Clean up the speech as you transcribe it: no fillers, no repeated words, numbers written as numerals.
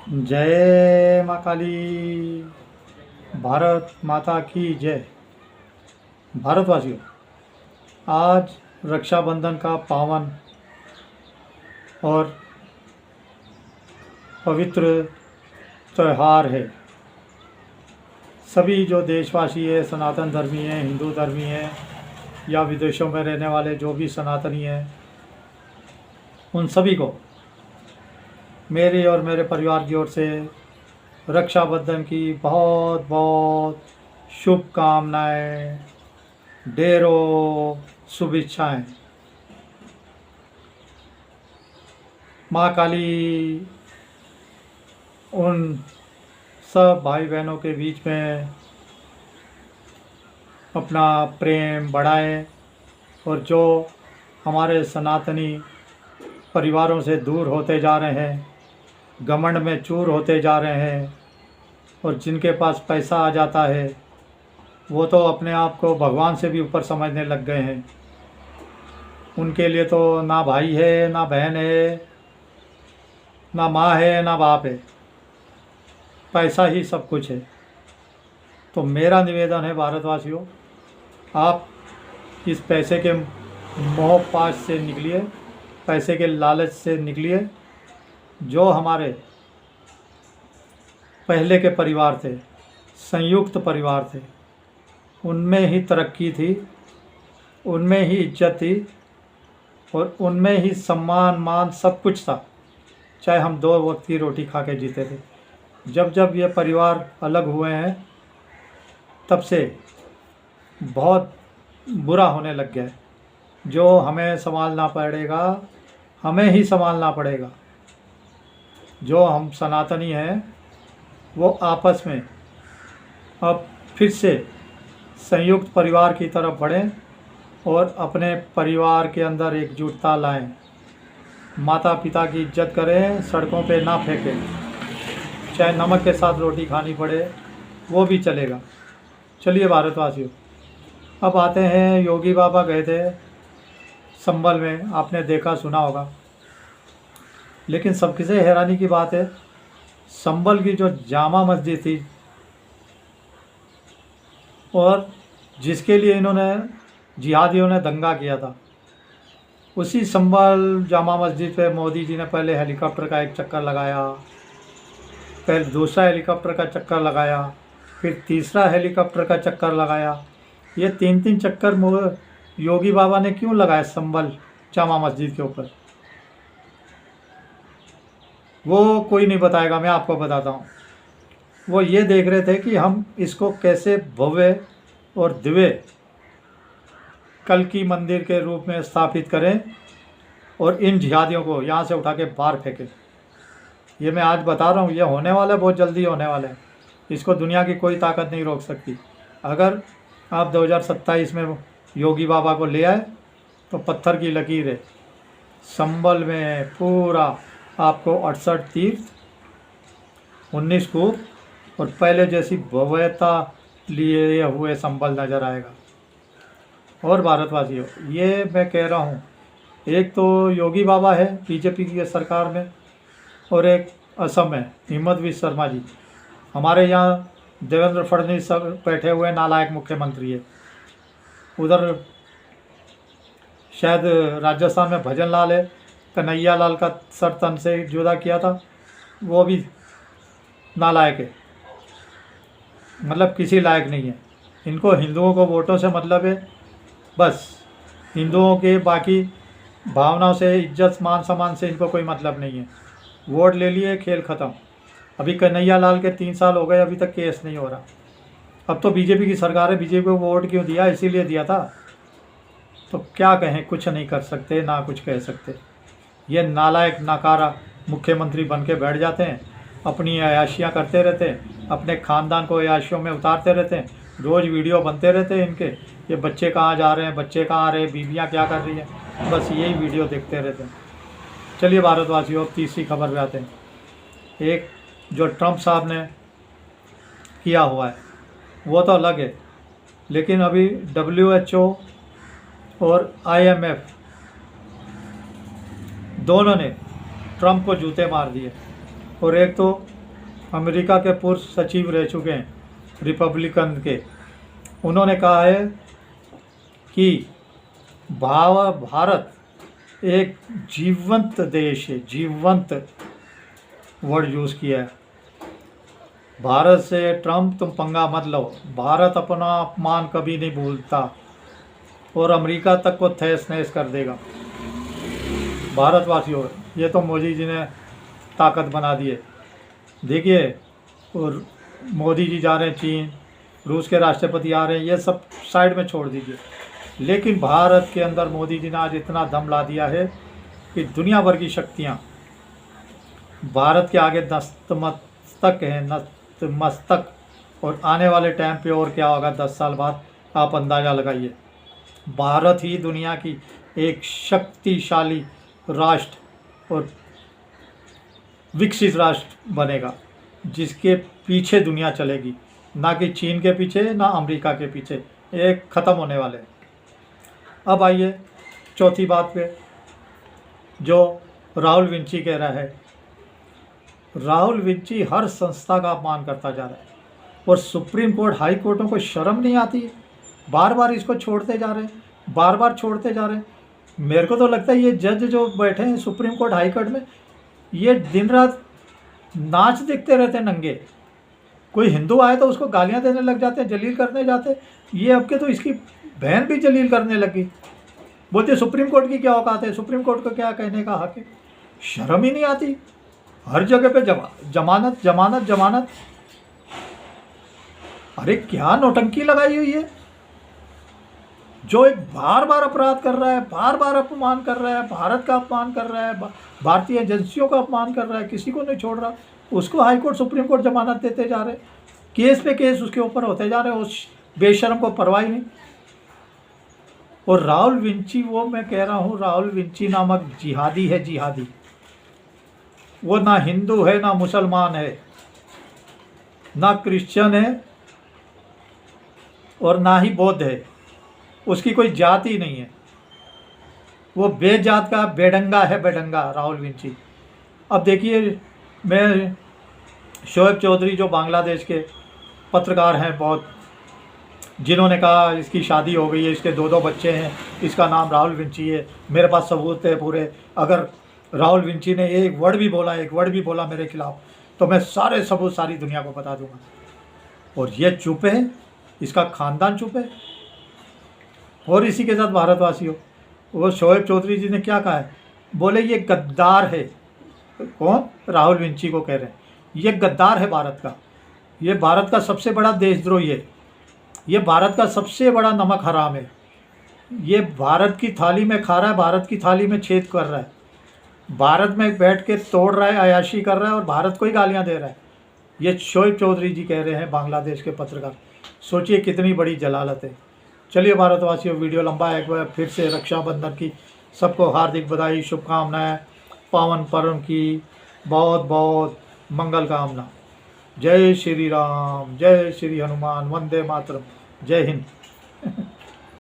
जय माँ काली। भारत माता की जय। भारतवासियों, आज रक्षाबंधन का पावन और पवित्र त्यौहार है। सभी जो देशवासी है, सनातन धर्मी हैं, हिंदू धर्मी हैं या विदेशों में रहने वाले जो भी सनातनी हैं, उन सभी को मेरी और मेरे परिवार की ओर से रक्षाबंधन की बहुत बहुत शुभकामनाएं, ढेरों शुभेच्छाएं। माँ काली उन सब भाई बहनों के बीच में अपना प्रेम बढ़ाए और जो हमारे सनातनी परिवारों से दूर होते जा रहे हैं, घमंड में चूर होते जा रहे हैं और जिनके पास पैसा आ जाता है वो तो अपने आप को भगवान से भी ऊपर समझने लग गए हैं। उनके लिए तो ना भाई है, ना बहन है, ना माँ है, ना बाप है, पैसा ही सब कुछ है। तो मेरा निवेदन है भारतवासियों, आप इस पैसे के मोह पाश से निकलिए, पैसे के लालच से निकलिए। जो हमारे पहले के परिवार थे, संयुक्त परिवार थे, उनमें ही तरक्की थी, उनमें ही इज्जत थी और उनमें ही सम्मान मान सब कुछ था, चाहे हम 2 वक्त की रोटी खा के जीते थे। जब जब ये परिवार अलग हुए हैं तब से बहुत बुरा होने लग गया है। जो हमें संभालना पड़ेगा, हमें ही संभालना पड़ेगा। जो हम सनातनी हैं वो आपस में अब फिर से संयुक्त परिवार की तरफ बढ़ें और अपने परिवार के अंदर एकजुटता लाएं। माता पिता की इज्जत करें, सड़कों पे ना फेंकें, चाहे नमक के साथ रोटी खानी पड़े वो भी चलेगा। चलिए भारतवासियों, अब आते हैं, योगी बाबा गए थे संभल में, आपने देखा सुना होगा। लेकिन सबसे हैरानी की बात है, संभल की जो जामा मस्जिद थी और जिसके लिए इन्होंने जिहादियों ने दंगा किया था, उसी संभल जामा मस्जिद पे मोदी जी ने पहले हेलीकॉप्टर का एक चक्कर लगाया, पहले दूसरा हेलीकॉप्टर का चक्कर लगाया, फिर तीसरा हेलीकॉप्टर का चक्कर लगाया। ये 3-3 चक्कर योगी बाबा ने क्यों लगाया संभल जामा मस्जिद के ऊपर? वो कोई नहीं बताएगा, मैं आपको बताता हूँ। वो ये देख रहे थे कि हम इसको कैसे भव्य और दिव्य कल की मंदिर के रूप में स्थापित करें और इन जिहादियों को यहाँ से उठा के बाहर फेंकें। ये मैं आज बता रहा हूँ, ये होने वाला है, बहुत जल्दी होने वाला है। इसको दुनिया की कोई ताकत नहीं रोक सकती। अगर आप 2027 में योगी बाबा को ले आए तो पत्थर की लकीर है। संभल में पूरा आपको 68 तीर्थ, 19 कूप और पहले जैसी भव्यता लिए हुए संभल नज़र आएगा। और भारतवासियों, ये मैं कह रहा हूँ, एक तो योगी बाबा है बीजेपी की सरकार में और एक असम में हिमंत विश्व शर्मा जी। हमारे यहाँ देवेंद्र फडणवीस बैठे हुए नालायक मुख्यमंत्री है। उधर शायद राजस्थान में भजन लाल है, कन्हैया लाल का सर तन से जुदा किया था, वो भी नालायक है, मतलब किसी लायक नहीं है। इनको हिंदुओं को वोटों से मतलब है, बस हिंदुओं के बाकी भावनाओं से, इज्जत मान सम्मान से इनको कोई मतलब नहीं है। वोट ले लिए, खेल ख़त्म। अभी कन्हैया लाल के 3 साल हो गए, अभी तक केस नहीं हो रहा। अब तो बीजेपी की सरकार है, बीजेपी को वोट क्यों दिया? इसीलिए दिया था। तो क्या कहें, कुछ नहीं कर सकते, ना कुछ कह सकते। ये नालायक नाकारा मुख्यमंत्री बन के बैठ जाते हैं, अपनी अयाशियाँ करते रहते हैं, अपने ख़ानदान को अयाशियों में उतारते रहते हैं, रोज़ वीडियो बनते रहते हैं इनके। ये बच्चे कहाँ जा रहे हैं, बच्चे कहाँ आ रहे हैं, बीवियाँ क्या कर रही हैं, बस यही वीडियो देखते रहते हैं। चलिए भारतवासियों, तीसरी खबर पे आते हैं। एक जो ट्रंप साहब ने किया हुआ है वो तो अलग है, लेकिन अभी WHO और IMF दोनों ने ट्रंप को जूते मार दिए। और एक तो अमेरिका के पूर्व सचिव रह चुके हैं रिपब्लिकन के, उन्होंने कहा है कि भारत एक जीवंत देश है, जीवंत वर्ड यूज़ किया है। भारत से ट्रम्प तुम पंगा मत लो, भारत अपना अपमान कभी नहीं भूलता और अमेरिका तक को तहस नहस कर देगा। भारतवासियों, ये तो मोदी जी ने ताकत बना दी है। देखिए, और मोदी जी जा रहे हैं चीन, रूस के राष्ट्रपति आ रहे हैं, ये सब साइड में छोड़ दीजिए, लेकिन भारत के अंदर मोदी जी ने आज इतना दम ला दिया है कि दुनिया भर की शक्तियाँ भारत के आगे नतमस्तक हैं, नतमस्तक। और आने वाले टाइम पे और क्या होगा 10 साल बाद, आप अंदाज़ा लगाइए। भारत ही दुनिया की एक शक्तिशाली राष्ट्र और विकसित राष्ट्र बनेगा, जिसके पीछे दुनिया चलेगी, ना कि चीन के पीछे, ना अमेरिका के पीछे। एक ख़त्म होने वाले। अब आइए चौथी बात पे, जो राहुल विंची कह रहा है। राहुल विंची हर संस्था का अपमान करता जा रहा है और सुप्रीम कोर्ट, हाई कोर्टों को शर्म नहीं आती है, बार बार इसको छोड़ते जा रहे हैं, बार बार छोड़ते जा रहे हैं। मेरे को तो लगता है ये जज जो बैठे हैं सुप्रीम कोर्ट, हाई कोर्ट में, ये दिन रात नाच देखते रहते हैं नंगे। कोई हिंदू आए तो उसको गालियां देने लग जाते हैं, जलील करने जाते हैं। ये अब के तो इसकी बहन भी जलील करने लगी, बोलते सुप्रीम कोर्ट की क्या औकात है, सुप्रीम कोर्ट को क्या कहने का हक है। शर्म ही नहीं आती, हर जगह पे जमानत जमानत जमानत। अरे क्या नौटंकी लगाई हुई है। जो एक बार बार अपराध कर रहा है, बार बार अपमान कर रहा है, भारत का अपमान कर रहा है, भारतीय एजेंसियों का अपमान कर रहा है, किसी को नहीं छोड़ रहा, उसको हाई कोर्ट सुप्रीम कोर्ट जमानत देते जा रहे, केस पे केस उसके ऊपर होते जा रहे, उस बेशर्म को परवाह ही नहीं। और राहुल विंची, वो मैं कह रहा हूँ, राहुल विंची नामक जिहादी है, जिहादी। वो ना हिंदू है, ना मुसलमान है, ना क्रिश्चियन है और ना ही बौद्ध है। उसकी कोई जाति नहीं है, वो बेजात का बेडंगा है, बेडंगा राहुल विंची। अब देखिए, मैं शोएब चौधरी जो बांग्लादेश के पत्रकार हैं बहुत, जिन्होंने कहा इसकी शादी हो गई है, इसके 2 बच्चे हैं, इसका नाम राहुल विंची है, मेरे पास सबूत है पूरे। अगर राहुल विंची ने एक वर्ड भी बोला मेरे खिलाफ, तो मैं सारे सबूत सारी दुनिया को बता दूंगा। और ये चुप है, इसका खानदान चुप है। और इसी के साथ भारतवासियों, वो शोएब चौधरी जी ने क्या कहा है, बोले ये गद्दार है। कौन? राहुल विंची को कह रहे हैं ये गद्दार है भारत का, ये भारत का सबसे बड़ा देशद्रोही है, ये भारत का सबसे बड़ा नमक हराम है, ये भारत की थाली में खा रहा है, भारत की थाली में छेद कर रहा है, भारत में बैठ के तोड़ रहा है, अयाशी कर रहा है और भारत को ही गालियाँ दे रहा है। ये शोएब चौधरी जी कह रहे हैं, बांग्लादेश के पत्रकार। सोचिए कितनी बड़ी जलालत है। चलिए भारतवासियों, वीडियो लंबा है, एक बार फिर से रक्षाबंधन की सबको हार्दिक बधाई, शुभकामनाएं, पावन पर्व की बहुत बहुत मंगल कामना। जय श्री राम, जय श्री हनुमान, वंदे मातरम, जय हिंद।